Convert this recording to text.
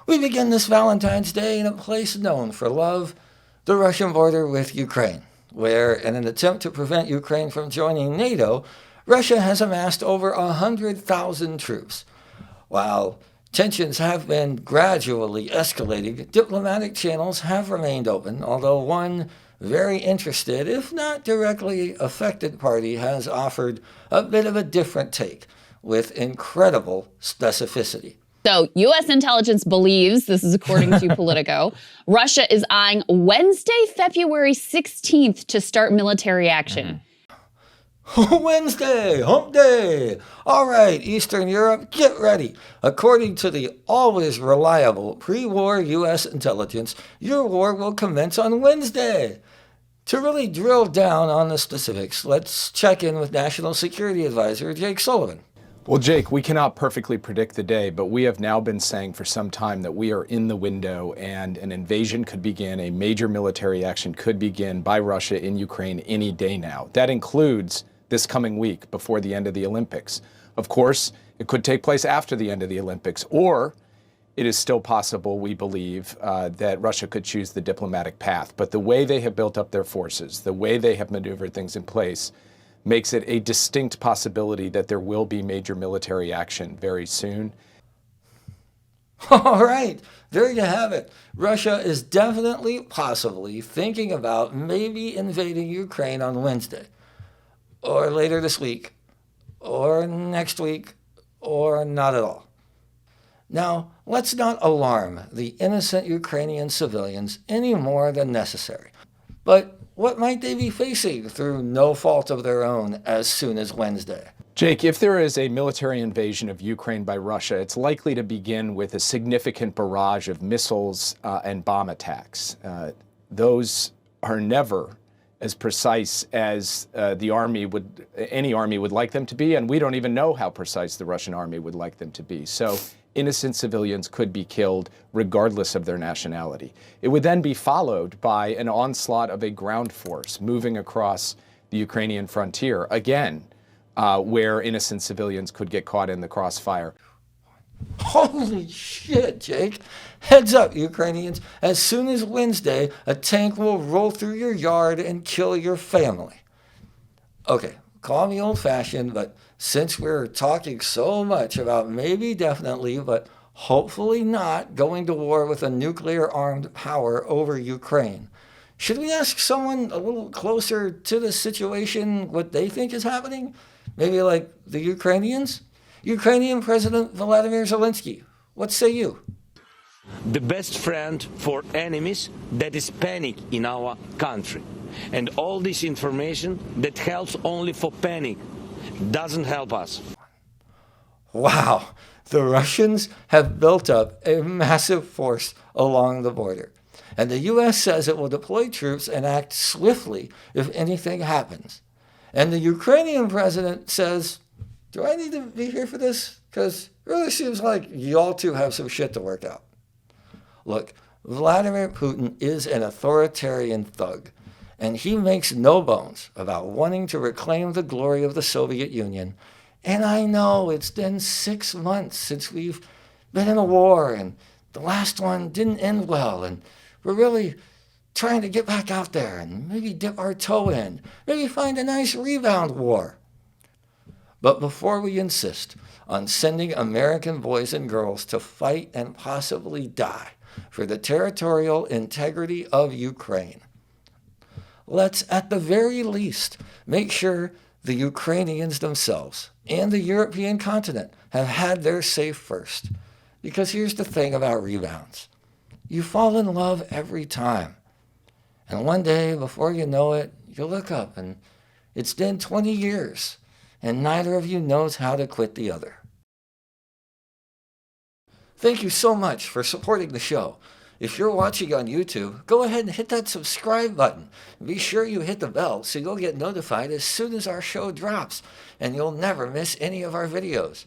We begin this Valentine's Day in a place known for love, the Russian border with Ukraine, where, in an attempt to prevent Ukraine from joining NATO, Russia has amassed over 100,000 troops. While tensions have been gradually escalating, diplomatic channels have remained open, although one very interested, if not directly affected party has offered a bit of a different take with incredible specificity. So, U.S. intelligence believes, this is according to Politico, Russia is eyeing Wednesday, February 16th to start military action. Wednesday, hump day. All right, Eastern Europe, get ready. According to the always reliable pre-war U.S. intelligence, your war will commence on Wednesday. To really drill down on the specifics, let's check in with National Security Advisor Jake Sullivan. Well, Jake, we cannot perfectly predict the day, but we have now been saying for some time that we are in the window and an invasion could begin, a major military action could begin by Russia in Ukraine any day now. That includes this coming week before the end of the Olympics. Of course, it could take place after the end of the Olympics, or it is still possible, we believe, that Russia could choose the diplomatic path. But the way they have built up their forces, the way they have maneuvered things in place, makes it a distinct possibility that there will be major military action very soon. All right, there you have it. Russia is definitely, possibly thinking about maybe invading Ukraine on Wednesday, or later this week, or next week, or not at all. Now, let's not alarm the innocent Ukrainian civilians any more than necessary. But what might they be facing through no fault of their own as soon as Wednesday? Jake, if there is a military invasion of Ukraine by Russia, it's likely to begin with a significant barrage of missiles and bomb attacks. Those are never as precise as any army would like them to be, and we don't even know how precise the Russian army would like them to be. So innocent civilians could be killed regardless of their nationality. It would then be followed by an onslaught of a ground force moving across the Ukrainian frontier, again, where innocent civilians could get caught in the crossfire. Holy shit, Jake. Heads up, Ukrainians. As soon as Wednesday, a tank will roll through your yard and kill your family. Okay, call me old-fashioned, but since we're talking so much about maybe definitely, but hopefully not going to war with a nuclear-armed power over Ukraine, should we ask someone a little closer to the situation what they think is happening? Maybe like the Ukrainians? Ukrainian President Vladimir Zelensky, what say you? The best friend for enemies, that is panic in our country. And all this information that helps only for panic doesn't help us. Wow, the Russians have built up a massive force along the border. And the U.S. says it will deploy troops and act swiftly if anything happens. And the Ukrainian president says, do I need to be here for this? Because it really seems like y'all two have some shit to work out. Look, Vladimir Putin is an authoritarian thug, and he makes no bones about wanting to reclaim the glory of the Soviet Union. And I know it's been 6 months since we've been in a war, and the last one didn't end well, and we're really trying to get back out there and maybe dip our toe in, maybe find a nice rebound war. But before we insist on sending American boys and girls to fight and possibly die for the territorial integrity of Ukraine, let's at the very least make sure the Ukrainians themselves and the European continent have had their say first. Because here's the thing about rebounds. You fall in love every time. And one day, before you know it, you look up and it's been 20 years and neither of you knows how to quit the other. Thank you so much for supporting the show. If you're watching on YouTube, go ahead and hit that subscribe button. Be sure you hit the bell so you'll get notified as soon as our show drops, and you'll never miss any of our videos.